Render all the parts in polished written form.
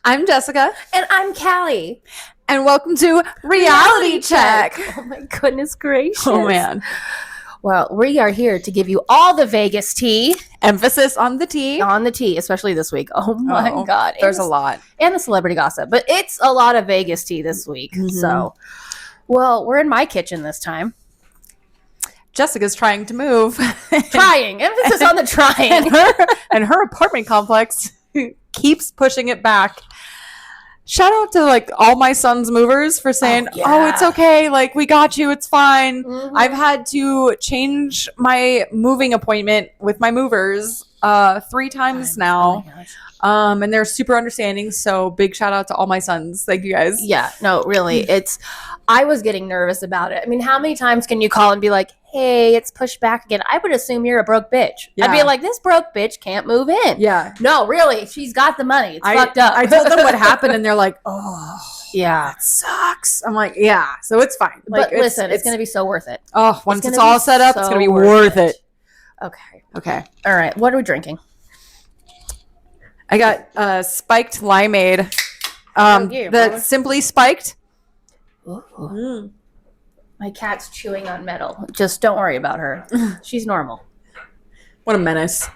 I'm Jessica. And I'm Callie. And welcome to Reality Check. Oh my goodness gracious. Oh man. Well, we are here to give you all the Vegas tea. Emphasis on the tea. On the tea, especially this week. Oh my God. There's a lot. And the celebrity gossip. But it's a lot of Vegas tea this week. Mm-hmm. So, well, we're in my kitchen this time. Jessica's trying to move. Trying. Emphasis on the trying. and her apartment complex keeps pushing it back. Shout out to like all my son's movers for saying, oh, it's okay. Like, we got you. It's fine. Mm-hmm. I've had to change my moving appointment with my movers 3 times now. Oh and they're super understanding. So big shout out to all my sons. Thank you guys. Yeah, no, really. I was getting nervous about it. I mean, how many times can you call and be like, hey, it's pushed back again? I would assume you're a broke bitch. Yeah. I'd be like, this broke bitch can't move in. Yeah. No, really. She's got the money. It's fucked up. I told them what happened and they're like, oh, yeah, it sucks. I'm like, yeah, so it's fine. Like, but listen, it's going to be so worth it. Oh, once it's all set up, it's going to be worth it. Okay. All right. What are we drinking? I got spiked limeade. The Simply Spiked. Ooh. My cat's chewing on metal. Just don't worry about her. She's normal. What a menace.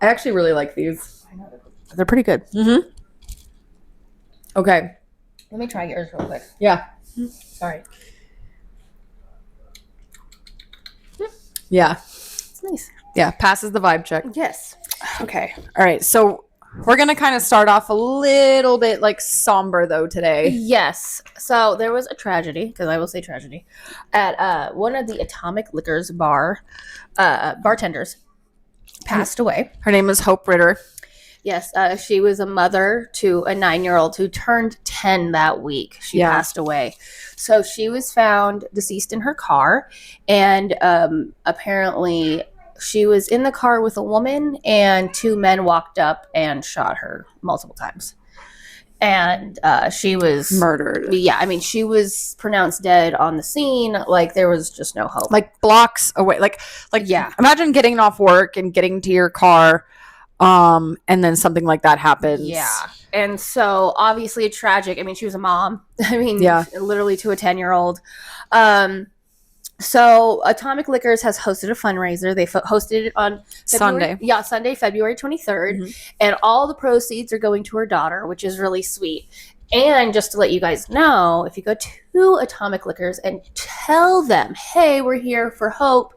I actually really like these. They're pretty good. Mm-hmm. Okay. Let me try yours real quick. Yeah. Sorry. Yeah. It's nice. Yeah. Passes the vibe check. Yes. Okay. All right. So we're going to kind of start off a little bit like somber though today. Yes. So there was a tragedy, because I will say tragedy, at one of the Atomic Liquors bartenders passed away. Her name is Hope Ritter. Yes. She was a mother to a 9-year-old who turned 10 that week. She passed away. So she was found deceased in her car, and apparently she was in the car with a woman, and 2 men walked up and shot her multiple times. And she was murdered. Yeah, I mean, she was pronounced dead on the scene. Like, there was just no hope. Like, blocks away. Like yeah. Imagine getting off work and getting to your car, and then something like that happens. Yeah. And so, obviously, tragic. I mean, she was a mom. I mean, literally to a 10-year-old. So Atomic Liquors has hosted a fundraiser. They hosted it on Sunday, February 23rd. Mm-hmm. And all the proceeds are going to her daughter, which is really sweet. And just to let you guys know, if you go to Atomic Liquors and tell them, hey, we're here for Hope,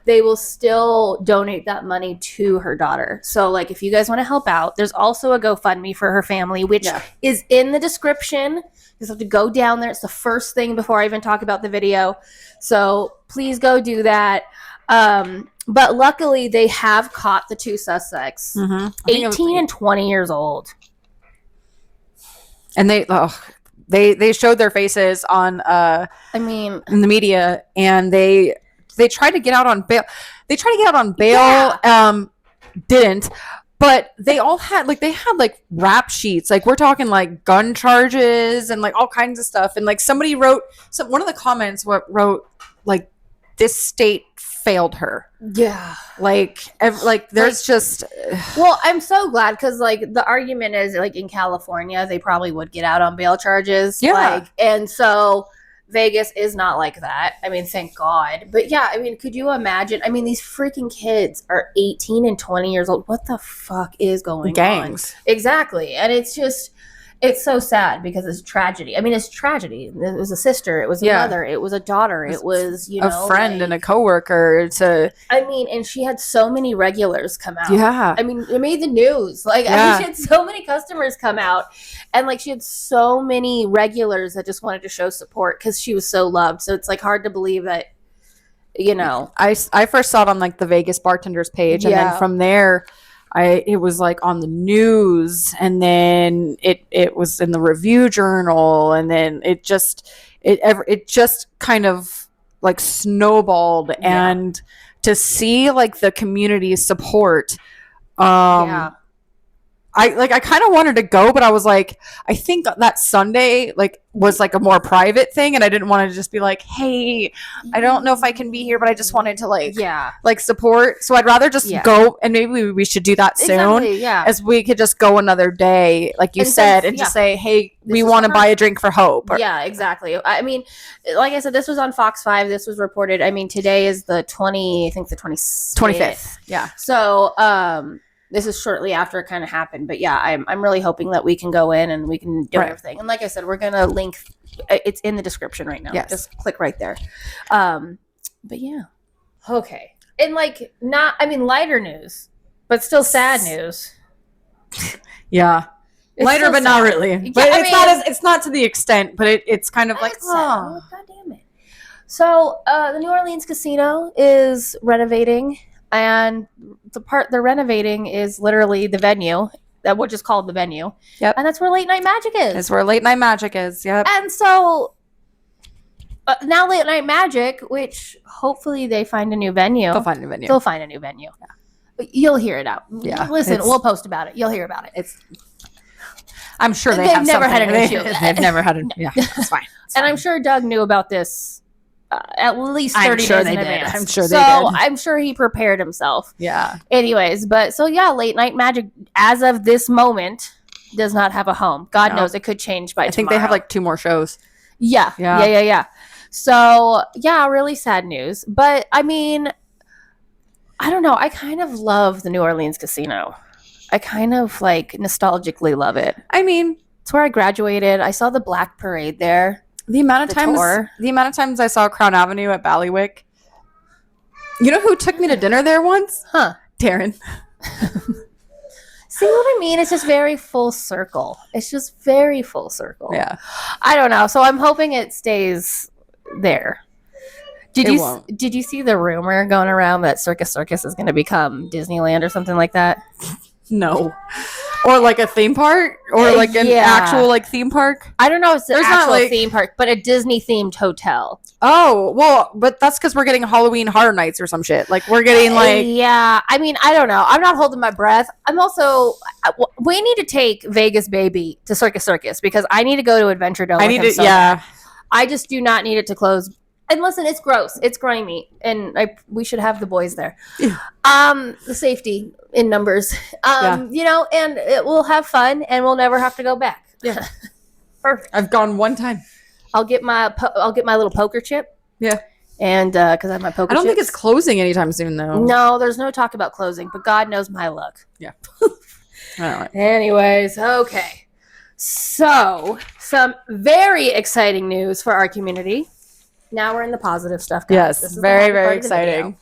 they will still donate that money to her daughter. So, like, if you guys want to help out, there's also a GoFundMe for her family, which is in the description. You just have to go down there. It's the first thing before I even talk about the video. So please go do that. But luckily, they have caught the 2 suspects, 18 and 20 years old. And they showed their faces on in the media, and they tried to get out on bail. Didn't. But they all had rap sheets. Like, we're talking like gun charges and like all kinds of stuff. And like somebody wrote, one of the comments wrote like, this state failed her. Yeah. There's just. Well, I'm so glad, because like the argument is like in California, they probably would get out on bail charges. Yeah. And so Vegas is not like that. I mean, thank God. But yeah, I mean, could you imagine? I mean, these freaking kids are 18 and 20 years old. What the fuck is going on? Gangs. Exactly. And it's so sad, because it's tragedy. I mean, it's tragedy. It was a sister. It was a mother. It was a daughter. It was, a friend and a coworker. And she had so many regulars come out. Yeah. I mean, it made the news. Like, I mean, she had so many customers come out. And, like, she had so many regulars that just wanted to show support because she was so loved. So it's, like, hard to believe that, I first saw it on, like, the Vegas bartenders page. And then from there, it was like on the news, and then it was in the Review Journal, and then it just kind of like snowballed. And to see like the community support I kind of wanted to go, but I was like, I think that Sunday like was like a more private thing, and I didn't want to just be like, hey, I don't know if I can be here, but I just wanted to like support. So I'd rather just go, and maybe we should do that soon. Exactly, as we could just go another day, like you said, and just say, hey, we want to buy a drink for Hope. Yeah, exactly. I mean, like I said, this was on Fox 5. This was reported. I mean, today is the 25th. Yeah. So, this is shortly after it kind of happened, but yeah, I'm really hoping that we can go in and we can do everything. And like I said, we're gonna link. It's in the description right now. Yes. Just click right there. But yeah, okay. And like, lighter news, but still sad news. Yeah, It's lighter, but sad. not really. Yeah, But it's not to the extent, but it's kind of like, oh, God damn it. So the New Orleans casino is renovating. And the part they're renovating is literally the venue, which is called the venue. Yep. And that's where Late Night Magic is. That's where Late Night Magic is. Yep. And so now Late Night Magic, which hopefully they find a new venue. They'll find a venue. They'll find a new venue. Yeah. But you'll hear it out. Yeah. Listen, we'll post about it. You'll hear about it. I'm sure they've never had an issue. They've never had yeah, that's fine. And I'm sure Doug knew about this at least 30 days in advance. I'm sure they did. I'm sure he prepared himself. Yeah. Anyways, but so yeah, Late Night Magic, as of this moment, does not have a home. God knows, it could change by tomorrow. I think they have like 2 more shows. Yeah. So yeah, really sad news. But I mean, I don't know. I kind of love the New Orleans casino. I kind of like nostalgically love it. I mean, it's where I graduated. I saw the Black Parade there. The amount of times I saw Crown Avenue at Ballywick. You know who took me to dinner there once? Huh. Taryn. See what I mean? It's just very full circle. It's just very full circle. Yeah. I don't know. So I'm hoping it stays there. Did you see the rumor going around that Circus is going to become Disneyland or something like that? No. Or like a theme park? Or like an actual like theme park? I don't know if it's an actual theme park, but a Disney themed hotel. Oh, well, but that's because we're getting Halloween Horror Nights or some shit. Like we're getting like... Yeah, I mean, I don't know. I'm not holding my breath. I'm also... We need to take Vegas Baby to Circus because I need to go to Adventure Dome. I just do not need it to close. And listen, it's gross. It's grimy. And we should have the boys there. The safety in numbers. You know, and we'll have fun and we'll never have to go back. Yeah. Perfect. I've gone one time. I'll get my little poker chip. Yeah. And because I have my poker I don't chips. think it's closing anytime soon, though. No, there's no talk about closing, but God knows my luck. Yeah. All right. Anyways, okay. So, some very exciting news for our community. Now we're in the positive stuff, guys. Yes, this is very, very exciting.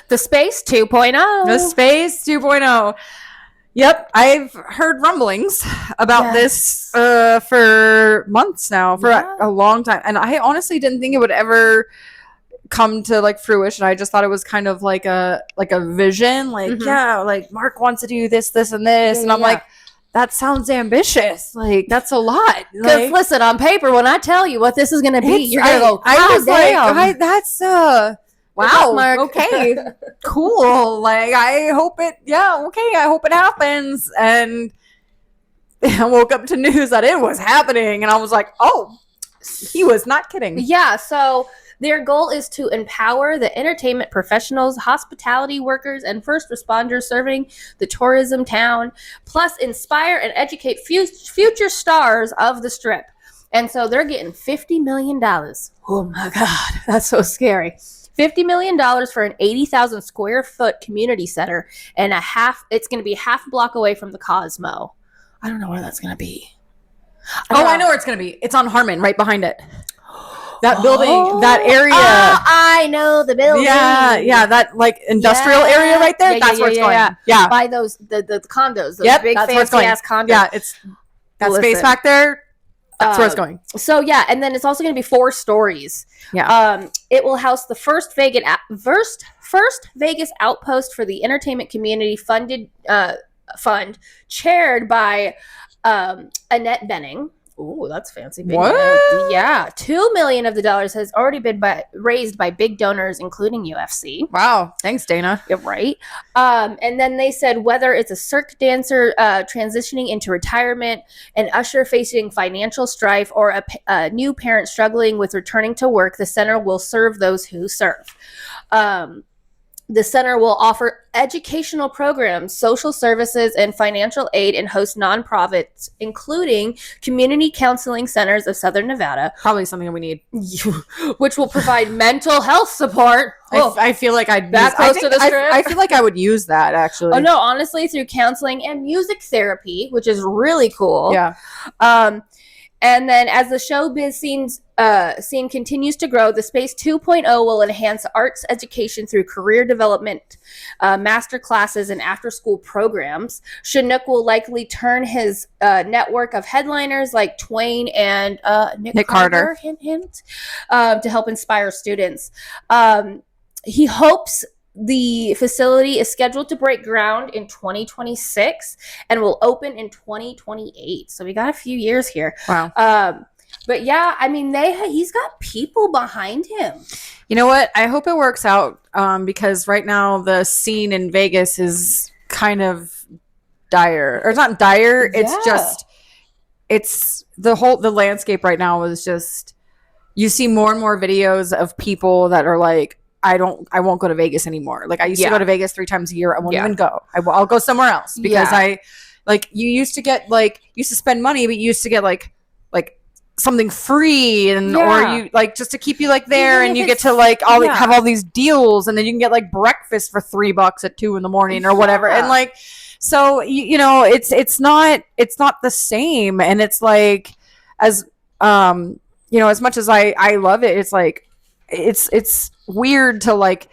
The Space 2.0. The Space 2.0. Yep, I've heard rumblings about this for months now, for a long time. And I honestly didn't think it would ever come to like fruition. I just thought it was kind of like a vision. Like, like Mark wants to do this, and this. And I'm like, that sounds ambitious. Like, that's a lot. Because listen, on paper, when I tell you what this is going to be, you're going to go, I was like, that's wow, Mark. Okay, cool. Like, I hope I hope it happens. And I woke up to news that it was happening, and I was like, oh, he was not kidding. Yeah, so their goal is to empower the entertainment professionals, hospitality workers, and first responders serving the tourism town, plus inspire and educate future stars of the Strip. And so they're getting $50 million. Oh my God, that's so scary. $50 million for an 80,000 square foot community center, and it's going to be half a block away from the Cosmo. I don't know where that's going to be. I know where it's going to be. It's on Harmon, right behind it. That building, that area. I know the building. Yeah, that like industrial area right there. That's where it's going. Yeah. By those the condos, those big fancy ass condos. Yeah, it's that space back there. That's where it's going. So yeah, and then it's also going to be 4 stories. Yeah. It will house the first Vegas outpost for the entertainment community fund chaired by Annette Benning, Ooh, that's fancy. Big What? Yeah, $2 million of the dollars has already been raised by big donors, including UFC. Wow, thanks, Dana. Yeah, right. And then they said whether it's a cirque dancer transitioning into retirement, an usher facing financial strife, or a new parent struggling with returning to work, the center will serve those who serve. The center will offer educational programs, social services, and financial aid, and host nonprofits, including community counseling centers of Southern Nevada. Probably something we need. Which will provide mental health support. I feel like I'd that close to the strip. I feel like I would use that, actually. Oh, no, honestly, through counseling and music therapy, which is really cool. Yeah. And then as the showbiz scene continues to grow, the Space 2.0 will enhance arts education through career development, master classes, and after-school programs. Chinook will likely turn his network of headliners like Twain and Nick Carter, hint, hint, to help inspire students. He hopes the facility is scheduled to break ground in 2026 and will open in 2028. So we got a few years here. Wow. But yeah, I mean, he's got people behind him. You know what? I hope it works out because right now the scene in Vegas is kind of dire. Or it's not dire. It's just, it's the landscape right now is just, you see more and more videos of people that are like, I won't go to Vegas anymore. Like I used to go to Vegas 3 times a year. I won't even go. I'll go somewhere else because you used to spend money, but you used to get like something free or you like just to keep you like there, and you get to like have all these deals, and then you can get like breakfast for $3 at 2 a.m. or whatever. And like, so it's not the same. And it's like, as as much as I love it, it's like, it's weird to like,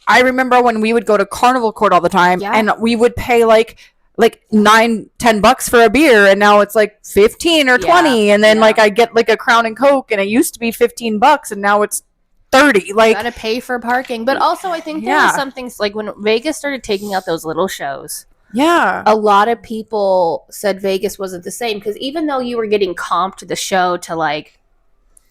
I remember when we would go to Carnival Court all the time and we would pay like $9-10 for a beer, and now it's like 15 or 20, and then like I get like a Crown and Coke, and it used to be $15 and now it's 30. Like, you gotta pay for parking. But also I think there was some things like when Vegas started taking out those little shows, a lot of people said Vegas wasn't the same, because even though you were getting comped the show to like,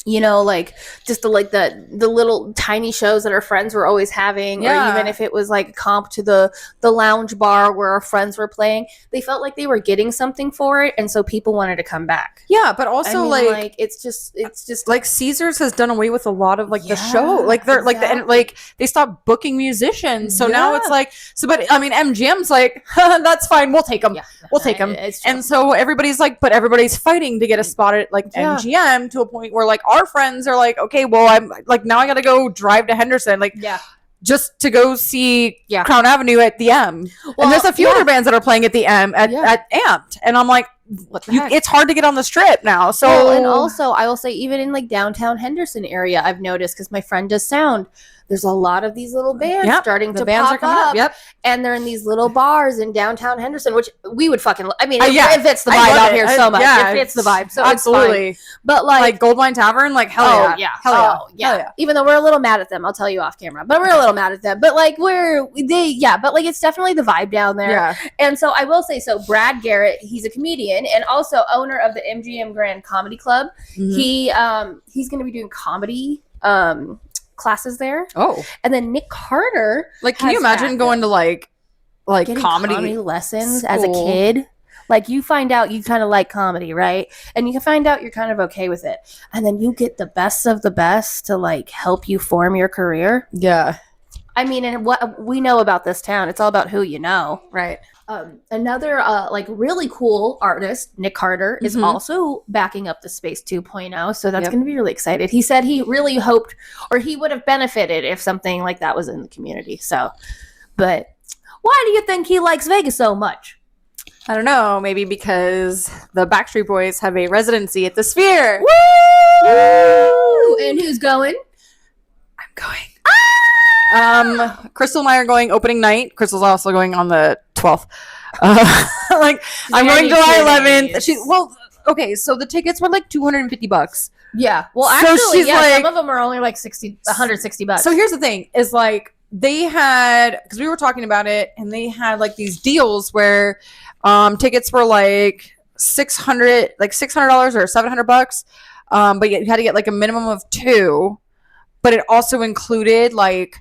like just the little tiny shows that our friends were always having, or even if it was like comp to the lounge bar where our friends were playing, they felt like they were getting something for it, and so people wanted to come back. Yeah, but also it's just like Caesars has done away with a lot of like the show, like they're like they stopped booking musicians, so now it's like but I mean MGM's like that's fine, we'll take them, and so everybody's like, but everybody's fighting to get a spot at like MGM, to a point where like our friends are like, okay, well, I'm like, now I gotta go drive to Henderson, like just to go see Crown Avenue at the M. Well, and there's a few other bands that are playing at the M at Amped, and I'm like, it's hard to get on the Strip now. So and also I will say, even in like downtown Henderson area, I've noticed, because my friend does sound, there's a lot of these little bands starting to pop up. And they're in these little bars in downtown Henderson, which we would fucking, I mean, it fits the vibe out here so much. It fits the vibe. So absolutely. It's fine. But like Goldmine Tavern, like hell yeah. Even though we're a little mad at them, I'll tell you off camera, but we're a little mad at them. But like but like it's definitely the vibe down there. Yeah. And so I will say, so Brad Garrett, he's a comedian and also owner of the MGM Grand Comedy Club. Mm-hmm. He's going to be doing comedy classes there. Oh, and then Nick Carter, like, can you imagine going to like comedy lessons school as a kid? Like, you find out you kind of like comedy, right? And you can find out you're kind of okay with it, and then you get the best of the best to like help you form your career. Yeah, I mean, and what we know about this town, it's all about who you know, right? Another like really cool artist, Nick Carter, is also backing up the Space 2.0, so that's going to be really excited. He said he really hoped, or he would have benefited if something like that was in the community. So, but why do you think he likes Vegas so much? I don't know. Maybe because the Backstreet Boys have a residency at the Sphere. Woo! Woo! And who's going? I'm going. Crystal and I are going opening night. Crystal's also going on the 12th. Like, I'm going July 11th. Okay, so the tickets were like $250. Yeah. Well, actually, some of them are only like $160. So here's the thing: is like they had, because we were talking about it, and they had like these deals where tickets were like $600 or $700. But you had to get like a minimum of 2. But it also included like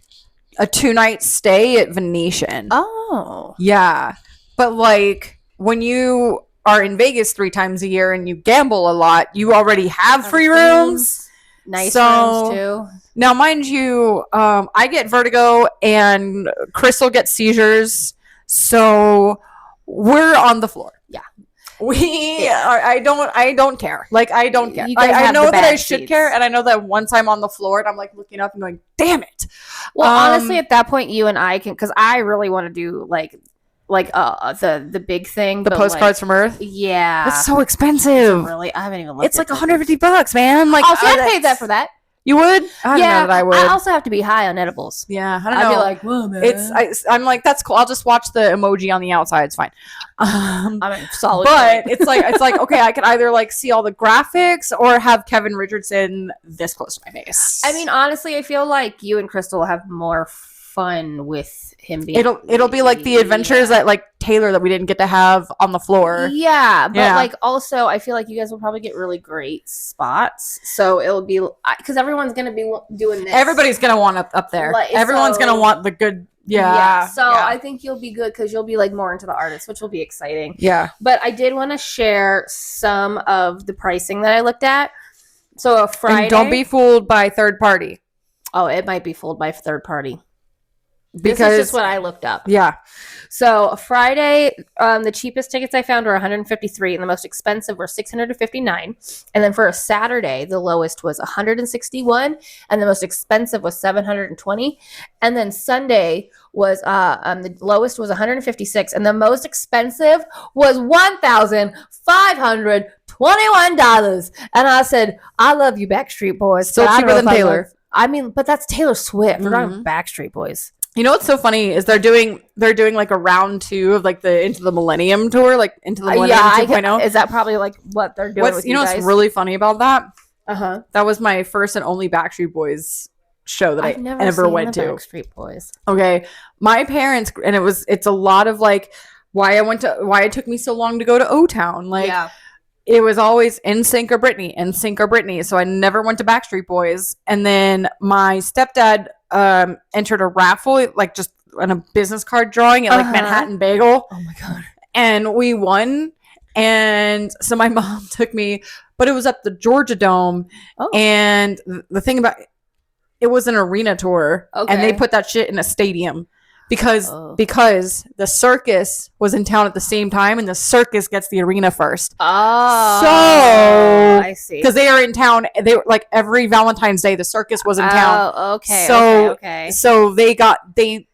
a 2-night stay at Venetian. Oh. Yeah. But like when you are in Vegas 3 times a year and you gamble a lot, you already have free rooms. Nice rooms too. Now, mind you, I get vertigo and Crystal gets seizures. So we're on the floor. Yeah. I don't care. Like, I don't care. I know that I should care, and I know that once I'm on the floor and I'm like looking up and going, damn it. Well, honestly, at that point, you and I can, because I really want to do like the big thing, the postcards from Earth. Yeah, it's so expensive. Really, I haven't even looked. It's like $150, man. Like, oh, see, I'd pay that for that. You would? I don't know that I would. I also have to be high on edibles. Yeah, I don't know. I'd be like, whoa, man. I'm like, that's cool. I'll just watch the emoji on the outside. It's fine. I'm solid. But it's like, okay, I could either like see all the graphics or have Kevin Richardson this close to my face. I mean, honestly, I feel like you and Crystal will have more fun with him being. It'll be like the adventures that like Taylor that we didn't get to have on the floor. Yeah, but like also I feel like you guys will probably get really great spots. So it'll be because everyone's gonna be doing this. Everybody's gonna want up there. Everyone's gonna want the good. Yeah. So I think you'll be good because you'll be like more into the artists, which will be exciting. Yeah. But I did want to share some of the pricing that I looked at. So a Friday. And don't be fooled by third party. Oh, it might be fooled by third party. Because this is just what I looked up. Yeah. So a Friday, the cheapest tickets I found were $153 and the most expensive were $659. And then for a Saturday, the lowest was $161 and the most expensive was $720. And then Sunday was the lowest was $156 and the most expensive was $1,521. And I said, I love you, Backstreet Boys. Still cheaper than Taylor. I mean, but that's Taylor Swift. We're talking Backstreet Boys. You know what's so funny is they're doing like a round 2 of like the Into the Millennium tour, like Into the Millennium 2.0. Is that probably like what they're doing? With you guys? What's really funny about that? That was my first and only Backstreet Boys show that I've I never ever seen went the to. Backstreet Boys. Okay, my parents, and it's a lot of like why it took me so long to go to O-Town. Like it was always NSYNC or Britney, so I never went to Backstreet Boys. And then my stepdad entered a raffle, like just on a business card drawing at like Manhattan Bagel. Oh my god! And we won. And so my mom took me, but it was at the Georgia Dome. Oh. And the thing about it was an arena tour, and they put that shit in a stadium. Because the Circus was in town at the same time, and the Circus gets the arena first. Oh, so I see. Because they are in town, they were like every Valentine's Day, the Circus was in town. Oh, okay. So okay. So that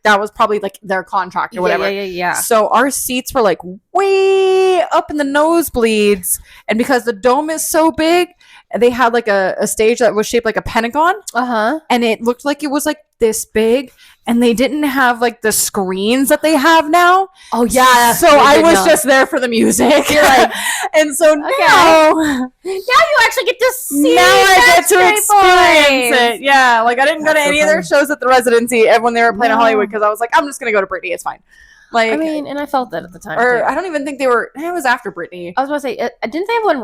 was probably like their contract or whatever. Yeah. So our seats were like way up in the nosebleeds, and because the dome is so big, they had like a stage that was shaped like a pentagon. And it looked like it was like this big. And they didn't have like the screens that they have now. Oh yeah. So I was just there for the music. You're like, and so now you actually get to see. Now I get to experience it. Yeah. Like I didn't go to any of their shows at the Residency when they were playing in Hollywood because I was like, I'm just gonna go to Britney. It's fine. Like, I mean, and I felt that at the time. Or too. I don't even think they were. It was after Britney. I was about to say, didn't they have one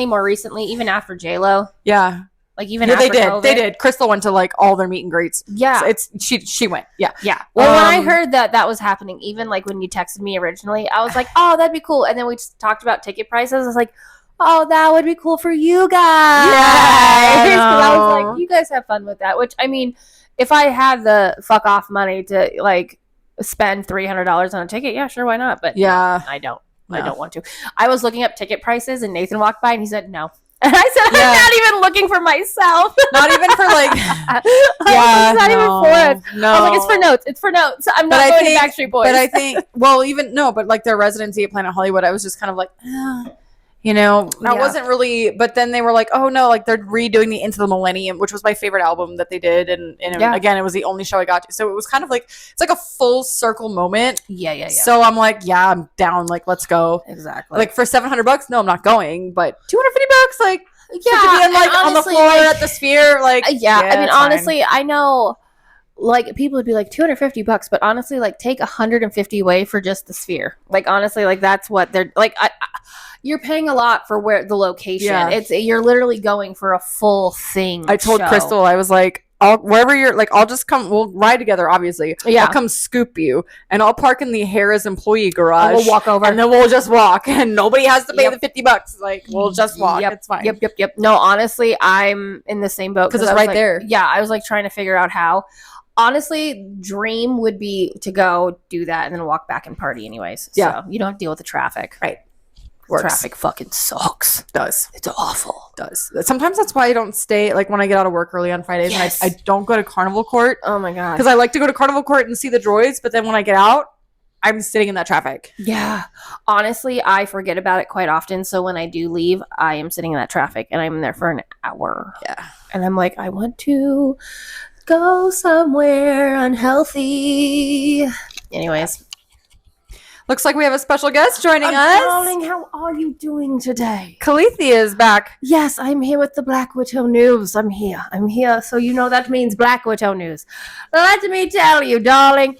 more recently, even after J-Lo? Yeah. Like even after COVID? They did. Crystal went to like all their meet and greets. Yeah, so she went. Yeah. Well, when I heard that was happening, even like when you texted me originally, I was like, oh, that'd be cool. And then we just talked about ticket prices. I was like, oh, that would be cool for you guys. Yeah, I was like, you guys have fun with that. Which I mean, if I had the fuck off money to like spend $300 on a ticket, yeah, sure, why not? But yeah, I don't. No. I don't want to. I was looking up ticket prices, and Nathan walked by, and he said no. And I said, I'm not even looking for myself. Not even for like, it's not even for it. No. I was like, it's for notes. It's for notes. I'm not going to Backstreet Boys. But I think, but like their residency at Planet Hollywood, I was just kind of like, I wasn't really, but then they were like, oh no, like they're redoing the Into the Millennium, which was my favorite album that they did. And again, it was the only show I got to. So it was kind of like, it's like a full circle moment. Yeah. So I'm like, yeah, I'm down. Like, let's go. Exactly. Like for $700, no, I'm not going, but $250, like, yeah. To be in, like honestly, on the floor at the Sphere, like, I mean, honestly, fine. I know, like people would be like $250, but honestly, like take $150 away for just the Sphere. Like honestly, like that's what they're like. you're paying a lot for where the location. Yeah. You're literally going for a full thing. I told Crystal, I was like, wherever you're, like, I'll just come, we'll ride together, obviously. Yeah. I'll come scoop you, and I'll park in the Harris employee garage. And we'll walk over. And then we'll just walk, and nobody has to pay the $50. Like, we'll just walk. It's fine. Yep. No, honestly, I'm in the same boat. Because it's right there. Yeah, I was like trying to figure out how. Honestly, dream would be to go do that and then walk back and party anyways. Yeah. So you don't have to deal with the traffic. Right. Works. Traffic fucking sucks. Does. It's awful. Does. Sometimes that's why I don't stay, like, when I get out of work early on Fridays, Yes. and I don't go to Carnival Court. Oh my god. Because I like to go to Carnival Court and see the droids, but then when I get out, I'm sitting in that traffic. Yeah. Honestly, I forget about it quite often. So when I do leave, I am sitting in that traffic and I'm there for an hour. Yeah. And I'm like, I want to go somewhere unhealthy. Anyways. Looks like we have a special guest joining us. Darling, how are you doing today? Calithia is back. Yes, I'm here with the Black Widow news. I'm here. So you know that means Black Widow news. Let me tell you, darling,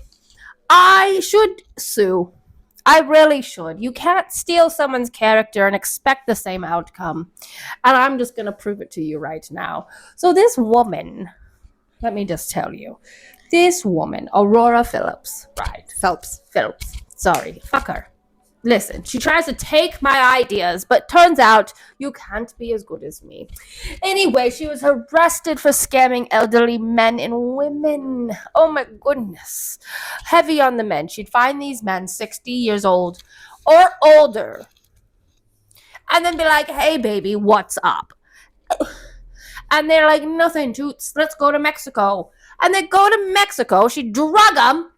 I should sue. I really should. You can't steal someone's character and expect the same outcome. And I'm just going to prove it to you right now. So this woman, let me just tell you, this woman, Aurora Phillips, right? Phillips. Sorry, fuck her. Listen, she tries to take my ideas, but turns out you can't be as good as me. Anyway, she was arrested for scamming elderly men and women. Oh my goodness. Heavy on the men. She'd find these men 60 years old or older and then be like, hey, baby, what's up? And they're like, nothing, toots. Let's go to Mexico. And they go to Mexico. She drug them.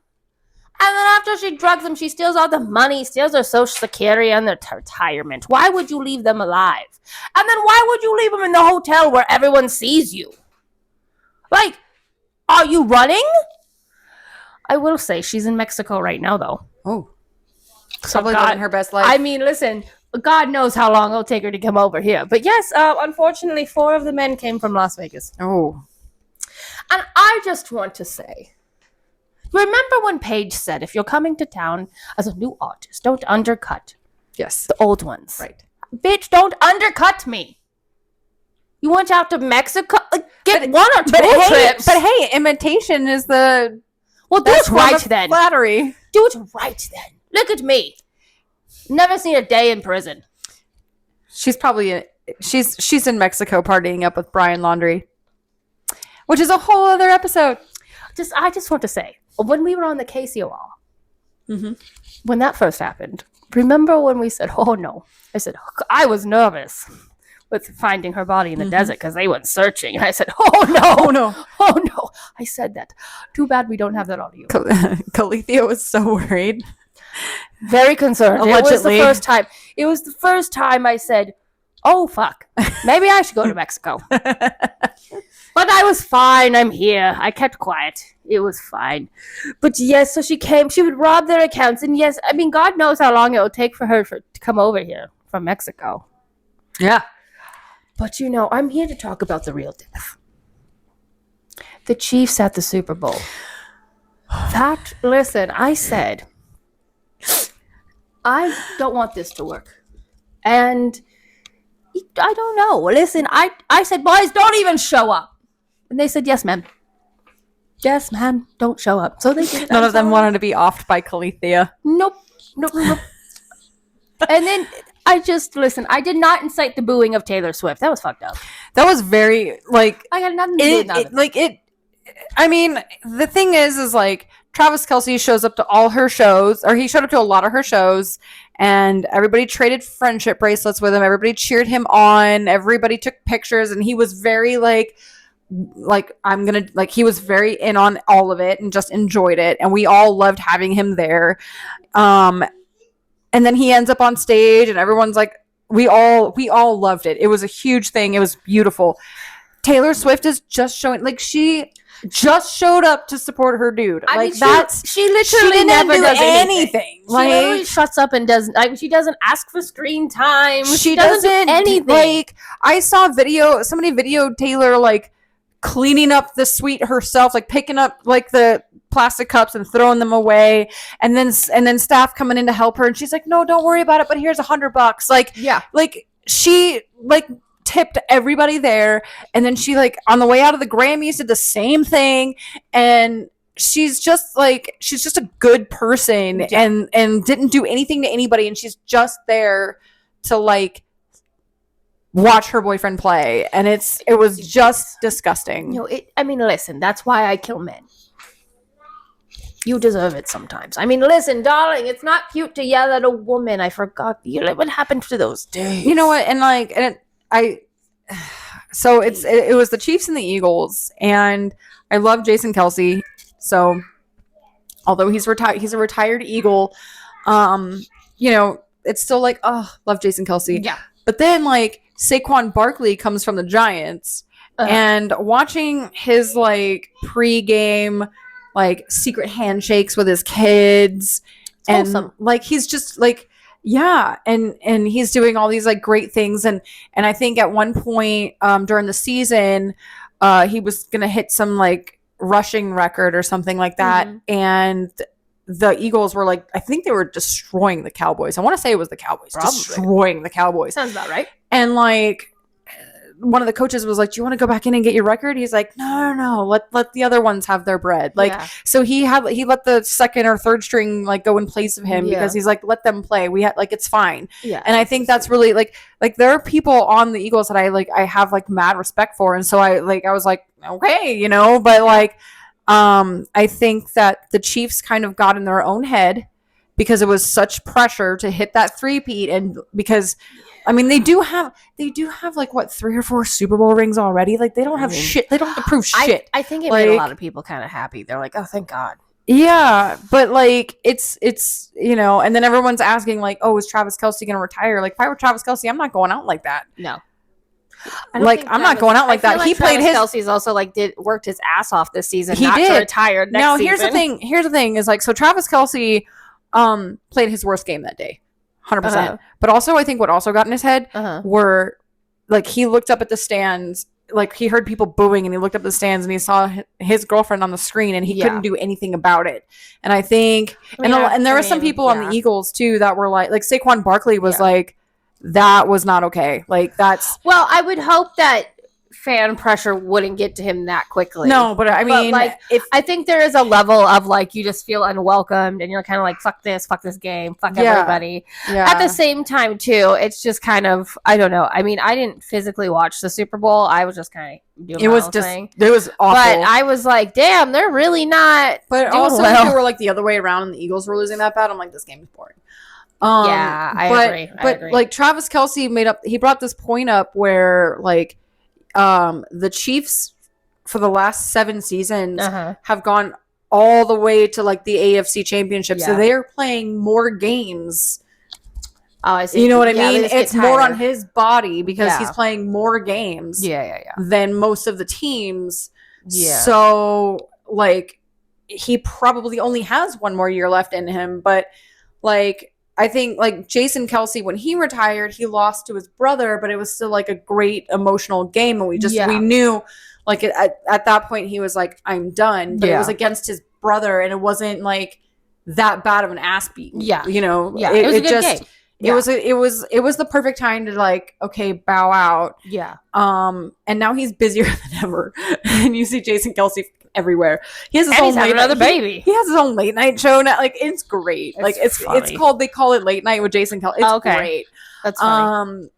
And then after she drugs them, she steals all the money, steals their social security and their retirement. Why would you leave them alive? And then why would you leave them in the hotel where everyone sees you? Like, are you running? I will say she's in Mexico right now, though. Oh. So probably living her best life. I mean, listen, God knows how long it'll take her to come over here. But yes, unfortunately, 4 of the men came from Las Vegas. Oh. And I just want to say, remember when Paige said, if you're coming to town as a new artist, don't undercut the old ones. Right. Bitch, don't undercut me. You went out to Mexico? Get 1 or 2 trips. But hey, imitation is the well, do it right then. Flattery. Do it right then. Look at me. Never seen a day in prison. She's probably she's in Mexico partying up with Brian Laundrie, which is a whole other episode. I just want to say, when we were on the KCOR, when that first happened, remember when we said, oh no, I said, I was nervous with finding her body in the desert because they went searching. And I said, oh no. I said that. Too bad we don't have that audio. Calithia was so worried. Very concerned. Allegedly. It was the first time I said, oh fuck, maybe I should go to Mexico. But I was fine. I'm here. I kept quiet. It was fine. But yes, so she came. She would rob their accounts. And yes, I mean, God knows how long it will take for her to come over here from Mexico. Yeah. But you know, I'm here to talk about the real death. The Chiefs at the Super Bowl. Listen, I said, I don't want this to work. And I don't know. Listen, I said, boys, don't even show up. And they said, yes, ma'am. Yes, ma'am, don't show up. So they did. None of them wanted to be offed by Calithia. Nope. And then I did not incite the booing of Taylor Swift. That was fucked up. That was very, like... I got nothing to do with that. I mean, the thing is like, Travis Kelce shows up to all her shows, or he showed up to a lot of her shows, and everybody traded friendship bracelets with him. Everybody cheered him on. Everybody took pictures, and he was very he was very in on all of it and just enjoyed it. And we all loved having him there. And then he ends up on stage and everyone's like, we all loved it. It was a huge thing. It was beautiful. Taylor Swift is just showing, like, she just showed up to support her dude. She literally never does anything. She Like, literally shuts up and doesn't. She doesn't ask for screen time. She doesn't do anything. Like, I saw somebody videoed Taylor like cleaning up the suite herself, like picking up like the plastic cups and throwing them away, and then staff coming in to help her, and she's like, no, don't worry about it, but here's $100. Like, yeah, like she like tipped everybody there, and then she like on the way out of the Grammys did the same thing, and she's just a good person, and didn't do anything to anybody, and she's just there to like watch her boyfriend play, and it was just disgusting. I mean, listen, that's why I kill men. You deserve it sometimes. I mean, listen, darling, it's not cute to yell at a woman. I forgot. What happened to those days? You know what? So it was the Chiefs and the Eagles, and I love Jason Kelce. So although he's a retired Eagle, it's still like, oh, love Jason Kelce. Yeah. But then like Saquon Barkley comes from the Giants, and watching his like pregame like secret handshakes with his kids, and awesome. Like he's just like, yeah, and he's doing all these like great things, and I think at one point during the season he was gonna hit some like rushing record or something like that, and the Eagles were like, I think they were destroying the Cowboys. I want to say it was the Cowboys. Probably. Destroying the Cowboys. Sounds about right. And like one of the coaches was like, do you want to go back in and get your record? He's like, no, let the other ones have their bread. Like, so he let the second or third string like go in place of him, because he's like, let them play. We had like, it's fine. Yeah. And I think that's really like there are people on the Eagles that I have like mad respect for. And so I was like, okay, but like, I think that the Chiefs kind of got in their own head because it was such pressure to hit that three-peat, and because I mean they do have like what 3 or 4 Super Bowl rings already. Like they don't have shit. They don't have to prove shit. I think it made a lot of people kind of happy. They're like, oh, thank God. Yeah, but like it's and then everyone's asking like, oh, is Travis Kelce gonna retire? Like if I were Travis Kelce, I'm not going out like that. No. I'm not going out like that. He played his. Kelsey's also like worked his ass off this season. He did. To retire next season. Here's the thing is like, so Travis Kelce played his worst game that day, 100%. But also I think what also got in his head were like he looked up at the stands, like he heard people booing, and he looked up at the stands and he saw his girlfriend on the screen, and he couldn't do anything about it. And I think and there were some people on the Eagles too that were like Saquon Barkley was like, that was not okay. Like that's I would hope that fan pressure wouldn't get to him that quickly. No, but I mean, like I think there is a level of like you just feel unwelcomed, and you're kind of like fuck this game, fuck everybody. Yeah. At the same time, too, it's just kind of I don't know. I mean, I didn't physically watch the Super Bowl. I was just kind of doing my own thing. It was awful. But I was like, damn, they're really not. But also, if it were like the other way around, and the Eagles were losing that bad, I'm like, this game is boring. I agree. Like Travis Kelce he brought this point up where like the Chiefs for the last 7 seasons have gone all the way to like the AFC Championship. So they are playing more games. Oh, I see. You know what I mean? It's more on his body because he's playing more games than most of the teams. Yeah. So like he probably only has 1 more year left in him, but like I think like Jason Kelce, when he retired, he lost to his brother, but it was still like a great emotional game. And we knew like at that point he was like, I'm done. But it was against his brother, and it wasn't like that bad of an ass beating. Yeah. Yeah. It was a good game. It was the perfect time to like, okay, bow out. Yeah. And now he's busier than ever. And you see Jason Kelce everywhere. He has his own baby. He has his own late night show now. Like it's great. It's called, they call it Late Night with Jason Kelce. It's great. That's funny.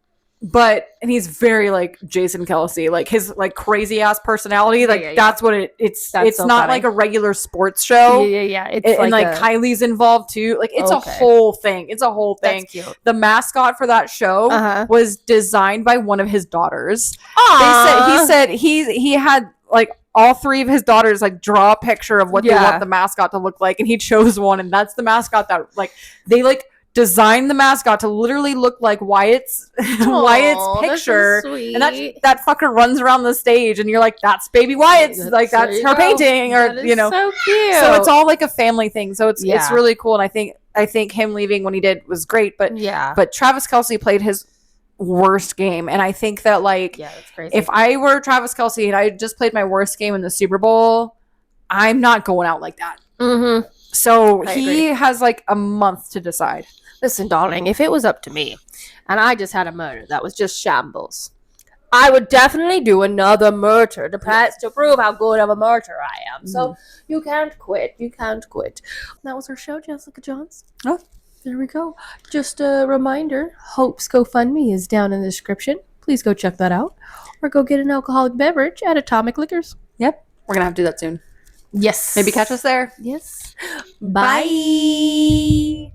And he's very like Jason Kelce, like his like crazy ass personality. Like that's what it's so not funny. Like a regular sports show. Yeah. It's and like Kylie's involved too. Like it's a whole thing. It's a whole thing. That's cute. The mascot for that show was designed by one of his daughters. He said he had like all 3 of his daughters like draw a picture of what they want the mascot to look like, and he chose one, and that's the mascot that like they like designed the mascot to literally look like Wyatt's picture, and that fucker runs around the stage, and you're like, that's baby Wyatt's, like that's her painting, or so cute. So it's all like a family thing. So it's really cool, and I think him leaving when he did was great. But Travis Kelce played his worst game. And I think that, like, that's crazy. if I were Travis Kelce and I just played my worst game in the Super Bowl, I'm not going out like that. Mm-hmm. So he has like a month to decide. Listen, darling, if it was up to me and I just had a murder that was just shambles, I would definitely do another murder to prove how good of a murderer I am. So you can't quit. You can't quit. That was our show, Jessica Johns. Oh, there we go. Just a reminder, Hope's GoFundMe is down in the description. Please go check that out. Or go get an alcoholic beverage at Atomic Liquors. Yep. We're going to have to do that soon. Yes. Maybe catch us there. Yes. Bye.